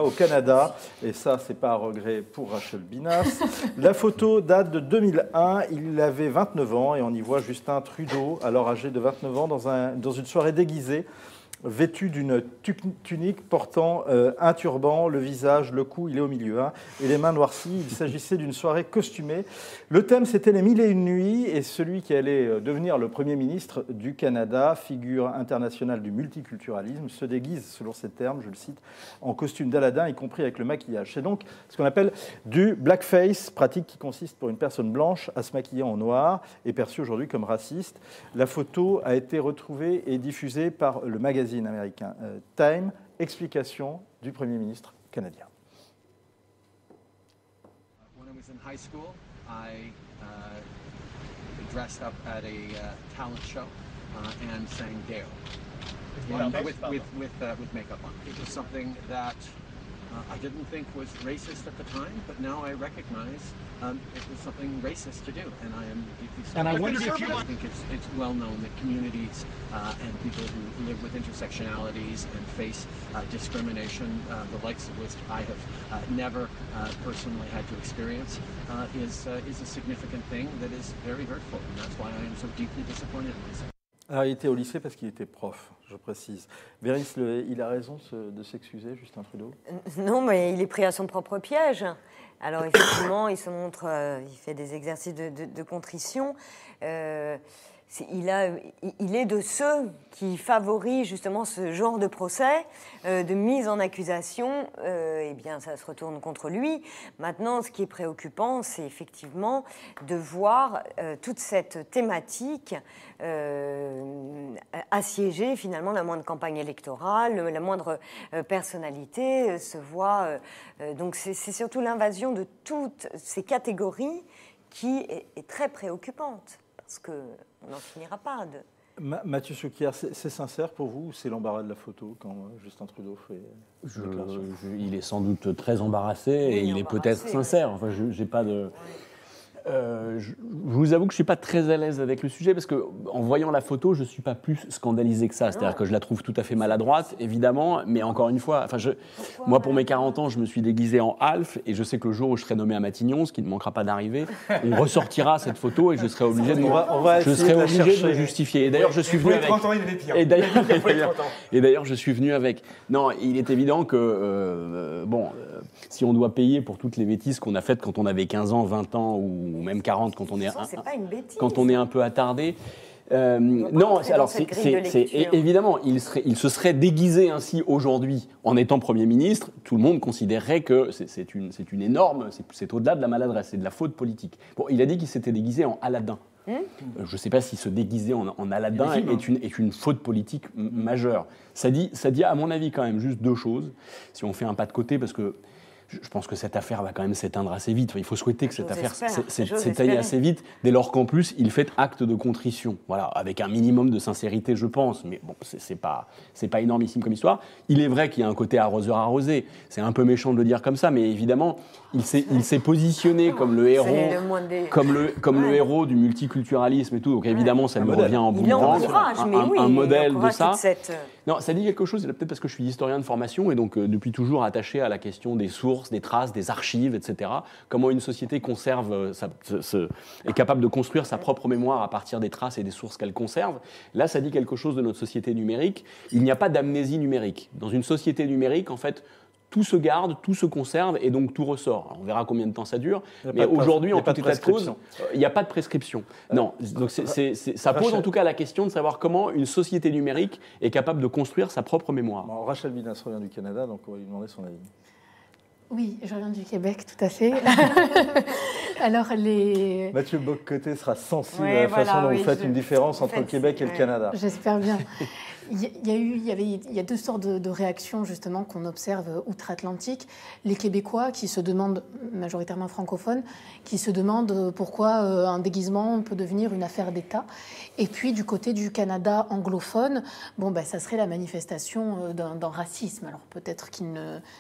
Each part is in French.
Au Canada, et ça, c'est pas à regret pour Rachel Binas. La photo date de 2001, il avait 29 ans et on y voit Justin Trudeau, alors âgé de 29 ans, dans une soirée déguisée, vêtu d'une tunique portant un turban, le visage, le cou, il est au milieu, hein, et les mains noircies. Il s'agissait d'une soirée costumée. Le thème, c'était les 1001 nuits, et celui qui allait devenir le Premier ministre du Canada, figure internationale du multiculturalisme, se déguise, selon ces termes, je le cite, en costume d'Aladin, y compris avec le maquillage. C'est donc ce qu'on appelle du blackface, pratique qui consiste pour une personne blanche à se maquiller en noir, et perçue aujourd'hui comme raciste. La photo a été retrouvée et diffusée par le magazine américain Time. Explication du Premier ministre canadien. When I was in high school, I dressed up at a talent show and sang Dale with makeup on. It was something that I didn't think was racist at the time, but now I recognize it was something racist to do, and I am deeply sorry. And I wonder if you I think it's well known that communities and people who live with intersectionalities and face discrimination, the likes of which I have never personally had to experience, is a significant thing that is very hurtful, and that's why I am so deeply disappointed in myself. Alors, il était au lycée parce qu'il était prof, je précise. Véris, il a raison de s'excuser, Justin Trudeau? Non, mais il est pris à son propre piège. Alors, effectivement, il se montre, il fait des exercices de contrition. Il est de ceux qui favorisent justement ce genre de procès, de mise en accusation. Eh bien, ça se retourne contre lui. Maintenant, ce qui est préoccupant, c'est effectivement de voir toute cette thématique assiéger finalement la moindre campagne électorale, la moindre personnalité se voit. Donc, c'est surtout l'invasion de toutes ces catégories qui est très préoccupante. Parce qu'on n'en finira pas de... Mathieu Souquier, c'est sincère pour vous ou c'est l'embarras de la photo quand Justin Trudeau fait il est sans doute très embarrassé et il est peut-être sincère. Enfin, j'ai pas de... Je vous avoue que je ne suis pas très à l'aise avec le sujet parce qu'en voyant la photo, je ne suis pas plus scandalisé que ça. C'est-à-dire que je la trouve tout à fait maladroite, évidemment, mais encore une fois, moi, pour mes 40 ans, je me suis déguisé en Alf et je sais que le jour où je serai nommé à Matignon, ce qui ne manquera pas d'arriver, on ressortira cette photo et je serai obligé de me justifier. Et d'ailleurs, je suis venu avec... 30 ans, il avait pire. Et d'ailleurs, je suis venu avec... Non, il est évident que, si on doit payer pour toutes les bêtises qu'on a faites quand on avait 15 ans, 20 ans ou même 40 quand on est un peu attardé. Non, alors évidemment, il se serait déguisé ainsi aujourd'hui en étant Premier ministre. Tout le monde considérerait que c'est une énorme, c'est au-delà de la maladresse, c'est de la faute politique. Bon, il a dit qu'il s'était déguisé en Aladin. Je ne sais pas si se déguiser en Aladin est une faute politique majeure. Ça dit, à mon avis, quand même juste deux choses. Si on fait un pas de côté, parce que je pense que cette affaire va quand même s'éteindre assez vite. Enfin, il faut souhaiter que cette affaire s'éteigne assez vite, dès lors qu'en plus, il fait acte de contrition. Voilà, avec un minimum de sincérité, je pense. Mais bon, c'est pas énormissime comme histoire. Il est vrai qu'il y a un côté arroseur arrosé. C'est un peu méchant de le dire comme ça, mais évidemment, il s'est positionné comme le héros, le héros du multiculturalisme et tout. Donc évidemment, ça lui revient en boomerang. Un modèle de ça. Non, ça dit quelque chose, peut-être parce que je suis historien de formation et donc depuis toujours attaché à la question des sources, des traces, des archives, etc. Comment une société conserve, est capable de construire sa propre mémoire à partir des traces et des sources qu'elle conserve. Là, ça dit quelque chose de notre société numérique. Il n'y a pas d'amnésie numérique. Dans une société numérique, en fait, tout se garde, tout se conserve et donc tout ressort. Alors, on verra combien de temps ça dure. Mais aujourd'hui, en tout état de cause, il n'y a pas de prescription. Non, donc ça pose en tout cas la question de savoir comment une société numérique est capable de construire sa propre mémoire. Bon, Rachel Binas revient du Canada, donc on va lui demander son avis. Oui, je reviens du Québec, tout à fait. Alors, Mathieu Bock-Côté sera sensible à la façon dont vous faites une différence entre le Québec et le Canada. J'espère bien. Il y a deux sortes de réactions justement qu'on observe outre-Atlantique. Les Québécois qui se demandent, majoritairement francophones, qui se demandent pourquoi un déguisement peut devenir une affaire d'État. Et puis du côté du Canada anglophone, ça serait la manifestation d'un racisme. Alors peut-être qu'ils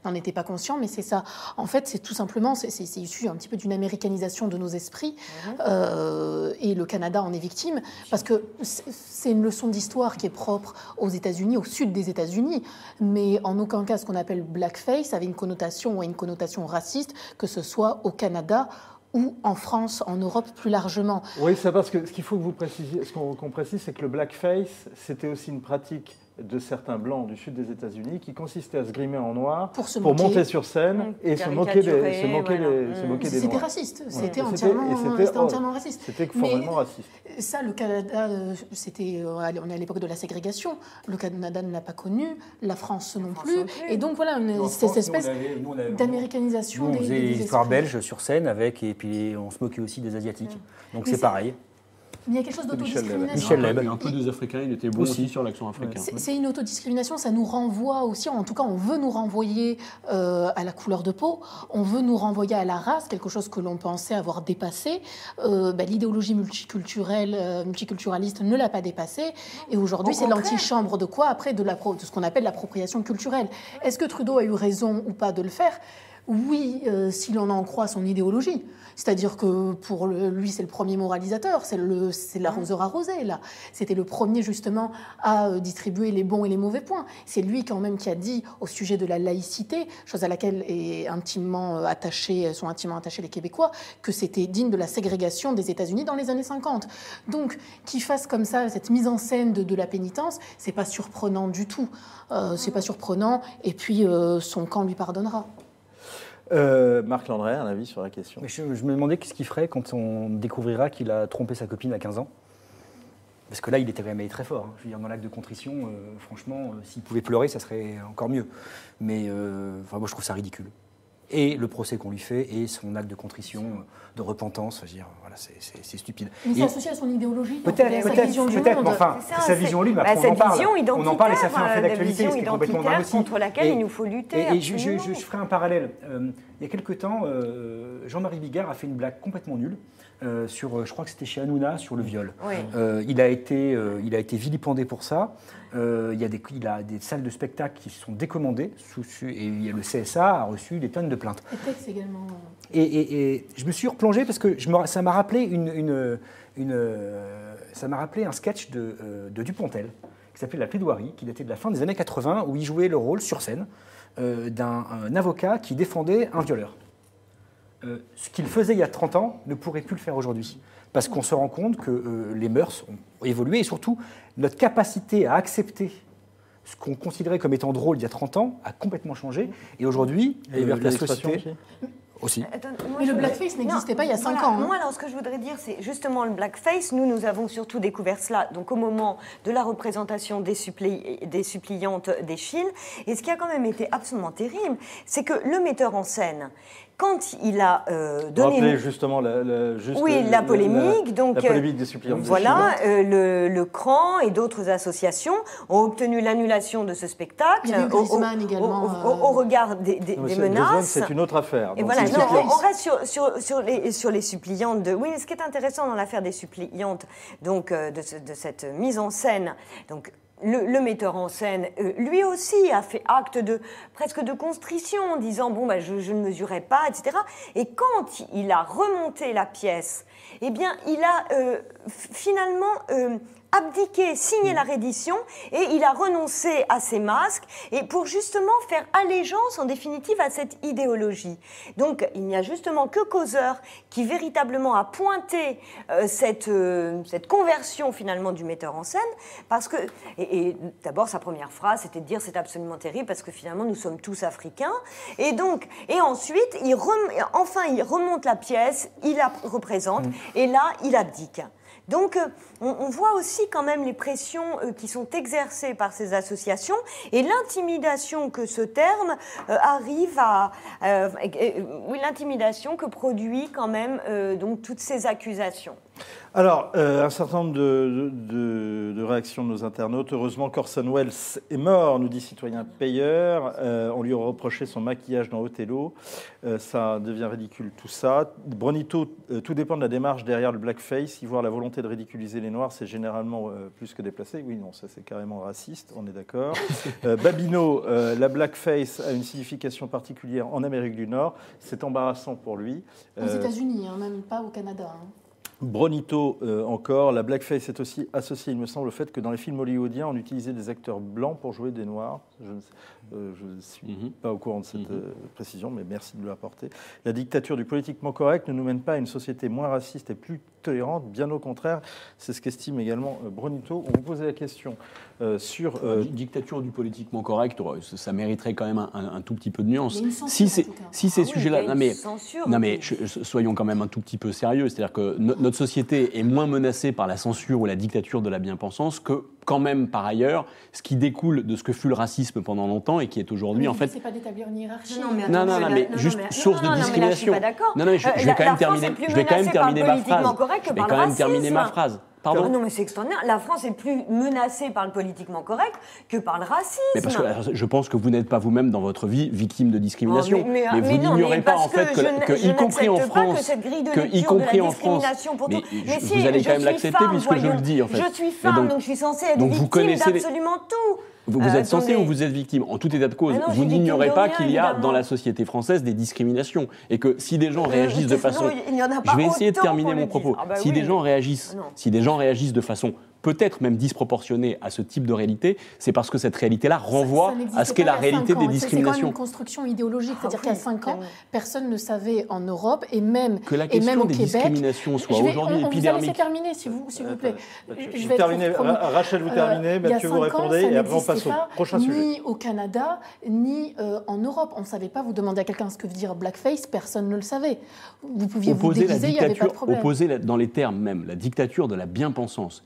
n'en étaient pas conscients, mais c'est ça. En fait, c'est tout simplement, c'est issu un petit peu d'une américanisation de nos esprits. Et le Canada en est victime parce que c'est une leçon d'histoire qui est propre aux États-Unis, au sud des États-Unis, mais en aucun cas ce qu'on appelle blackface avait une connotation raciste, que ce soit au Canada ou en France, en Europe plus largement. Oui, c'est parce que ce qu'il faut que vous précisiez, qu'on précise, c'est que le blackface, c'était aussi une pratique de certains blancs du sud des États-Unis qui consistait à se grimer en noir pour monter sur scène et se moquer des Noirs. C'était raciste, c'était entièrement raciste. C'était formellement raciste. Ça, le Canada, on est à l'époque de la ségrégation, le Canada ne l'a pas connu, la France non plus, et donc voilà, cette espèce d'américanisation des esprits. On faisait l'histoire belge sur scène et puis on se moquait aussi des Asiatiques, donc c'est pareil. Mais il y a quelque chose d'autodiscrimination. Michel Leb. Un peu des Africains, il était bon aussi sur l'accent africain. C'est une autodiscrimination, ça nous renvoie aussi, en tout cas on veut nous renvoyer à la couleur de peau, on veut nous renvoyer à la race, quelque chose que l'on pensait avoir dépassé. L'idéologie multiculturaliste ne l'a pas dépassé, et aujourd'hui c'est l'antichambre de quoi après de ce qu'on appelle l'appropriation culturelle. Est-ce que Trudeau a eu raison ou pas de le faire ? Oui, si l'on en croit son idéologie. C'est-à-dire que pour lui, c'est le premier moralisateur, c'est l'arroseur arrosé, là. C'était le premier, justement, à distribuer les bons et les mauvais points. C'est lui, quand même, qui a dit, au sujet de la laïcité, chose à laquelle sont intimement attachés les Québécois, que c'était digne de la ségrégation des États-Unis dans les années 50. Donc, qu'il fasse comme ça cette mise en scène de la pénitence, c'est pas surprenant du tout. C'est pas surprenant, et puis son camp lui pardonnera. Marc Landré, un avis sur la question? Je me demandais qu'est-ce qu'il ferait quand on découvrira qu'il a trompé sa copine à 15 ans. Parce que là, il était quand même allé très fort. Je veux dire, dans l'acte de contrition, franchement, s'il pouvait pleurer, ça serait encore mieux. Mais moi, je trouve ça ridicule. Et le procès qu'on lui fait, et son acte de contrition, de repentance, je veux dire, voilà, c'est stupide. Mais c'est associé à son idéologie. Peut-être, mais enfin, sa vision, lui, on en parle et ça fait un fait d'actualité, ce qui est complètement dingue aussi. Contre laquelle il nous faut lutter. Et je ferai un parallèle. Il y a quelque temps, Jean-Marie Bigard a fait une blague complètement nulle sur, je crois que c'était chez Hanouna, sur le viol. Oui. Il a été vilipendé pour ça. Il a des salles de spectacle qui se sont décommandées et le CSA a reçu des tonnes de plaintes. Et texte également. Et je me suis replongé parce que ça m'a rappelé un sketch de Dupontel qui s'appelait La Plaidoirie, qui datait de la fin des années 80, où il jouait le rôle sur scène d'un avocat qui défendait un violeur. Ce qu'il faisait il y a 30 ans ne pourrait plus le faire aujourd'hui. Parce qu'on se rend compte que les mœurs ont évolué et surtout notre capacité à accepter ce qu'on considérait comme étant drôle il y a 30 ans a complètement changé. Et aujourd'hui, la société... Aussi. Mais le blackface n'existait pas il y a 5 ans. Hein. Moi, alors, ce que je voudrais dire, c'est justement le blackface. Nous avons surtout découvert cela donc, au moment de la représentation des suppliantes d'Eschyle. Et ce qui a quand même été absolument terrible, c'est que le metteur en scène, quand il a donné... justement la polémique. La polémique des suppliantes. Voilà, le CRAN et d'autres associations ont obtenu l'annulation de ce spectacle. Il y a eu Griezmann également. Au regard des menaces. C'est une autre affaire. Et voilà, on reste sur les suppliantes. Oui, ce qui est intéressant dans l'affaire des suppliantes, donc de cette mise en scène, donc le metteur en scène, lui aussi, a fait acte presque de contrition, en disant je ne mesurais pas, etc. Et quand il a remonté la pièce, eh bien, il a finalement abdiqué, signé la reddition, et il a renoncé à ses masques, et pour justement faire allégeance, en définitive, à cette idéologie. Donc, il n'y a justement que Causeur qui véritablement a pointé cette conversion, finalement, du metteur en scène, parce que, et d'abord, sa première phrase, c'était de dire c'est absolument terrible, parce que finalement, nous sommes tous africains, et ensuite, il remonte la pièce, il la représente, et là, il abdique. Donc, on voit aussi quand même les pressions qui sont exercées par ces associations et l'intimidation que ce terme arrive à... l'intimidation que produit quand même donc toutes ces accusations. Alors, un certain nombre de réactions de nos internautes. Heureusement qu'Orson Welles est mort, nous dit Citoyen Payeur. On lui a reproché son maquillage dans Othello. Ça devient ridicule tout ça. Bronito, tout dépend de la démarche derrière le blackface. Y voir la volonté de ridiculiser les Noirs, c'est généralement plus que déplacé. Oui, non, ça c'est carrément raciste, on est d'accord. Babino, la blackface a une signification particulière en Amérique du Nord. C'est embarrassant pour lui. Aux États-Unis, même pas au Canada. Bronito, encore, la blackface est aussi associée, il me semble, au fait que dans les films hollywoodiens, on utilisait des acteurs blancs pour jouer des noirs. Je ne suis pas au courant de cette précision, mais merci de me l'apporter. La dictature du politiquement correct ne nous mène pas à une société moins raciste et plus tolérante, bien au contraire. C'est ce qu'estime également Bronito. On vous posait la question sur... Dictature du politiquement correct, ça mériterait quand même un tout petit peu de nuance. Si ces sujets-là... Non mais soyons quand même un tout petit peu sérieux. C'est-à-dire que notre société est moins menacée par la censure ou la dictature de la bien-pensance que quand même, par ailleurs, ce qui découle de ce que fut le racisme pendant longtemps et qui est aujourd'hui, en fait... C'est pas d'établir une hiérarchie. Non, mais juste source de discrimination. Non, mais je vais quand même terminer ma phrase. Je vais quand même terminer ma phrase. Pardon ? Non, mais c'est extraordinaire. La France est plus menacée par le politiquement correct que par le racisme. Mais parce que je pense que vous n'êtes pas vous-même dans votre vie victime de discrimination. Mais vous n'ignorez pas en fait que y compris en France, mais vous allez quand même l'accepter puisque je le dis en fait. Je suis femme, donc je suis censée être victime d'absolument tout. Vous êtes censé ou vous êtes victime. En tout état de cause, vous n'ignorez pas qu'il y a dans la société française des discriminations et que si des gens réagissent de façon... Je vais essayer de terminer mon propos. Si des gens réagissent de façon peut-être même disproportionnée à ce type de réalité, c'est parce que cette réalité-là renvoie à ce qu'est la réalité des discriminations. C'est quand même une construction idéologique, c'est-à-dire qu'à 5 ans, personne ne savait en Europe et même que la question au des Québec, discriminations soit aujourd'hui épidermique. On vous a laissé terminer, s'il vous plaît. Je vais terminer. Rachel, vous terminez, Mathieu, vous répondez, et après on passe au prochain sujet. Ni au Canada, ni en Europe. On ne savait pas, vous demandez à quelqu'un ce que veut dire blackface, personne ne le savait. Vous pouviez vous déguiser, il n'y avait pas de problème. Opposer dans les termes même, la dictature de la bien-pensance,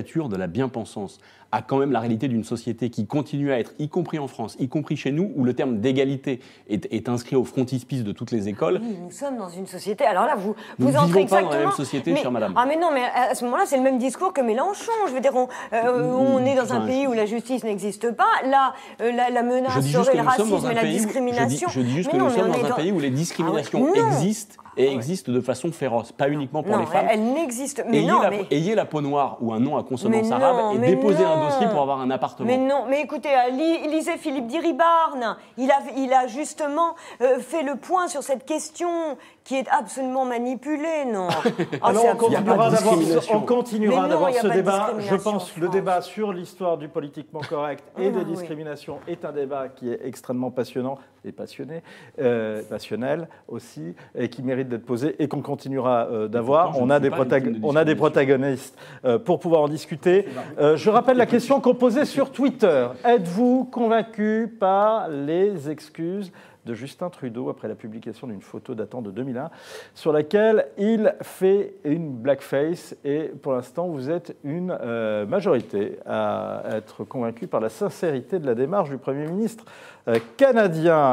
de la bien-pensance à quand même la réalité d'une société qui continue à être, y compris en France, y compris chez nous, où le terme d'égalité est inscrit au frontispice de toutes les écoles. Oui, nous sommes dans une société. Alors là, vous nous entrez exactement... Nous ne vivons pas dans la même société, chère madame. Ah mais non, mais à ce moment-là, c'est le même discours que Mélenchon. Je veux dire, on est dans un pays où la justice n'existe pas. Là, la menace serait le racisme et la discrimination. Je dis juste que nous sommes dans un pays où les discriminations existent. Et existe de façon féroce, pas uniquement pour les femmes. Elle n'existe. Ayez la peau noire ou un nom à consonance arabe et déposez un dossier pour avoir un appartement. Mais non, mais écoutez, lisez Philippe Diribarne. Il a justement fait le point sur cette question qui est absolument manipulée, non. Alors on continuera d'avoir ce débat. Je pense que le débat sur l'histoire du politiquement correct et des discriminations est un débat qui est extrêmement passionnant et passionnel aussi, et qui mérite d'être posé et qu'on continuera d'avoir. On a des protagonistes pour pouvoir en discuter. Je rappelle la question qu'on posait sur Twitter. Êtes-vous convaincu par les excuses de Justin Trudeau après la publication d'une photo datant de 2001 sur laquelle il fait une blackface, et pour l'instant vous êtes une majorité à être convaincu par la sincérité de la démarche du Premier ministre canadien.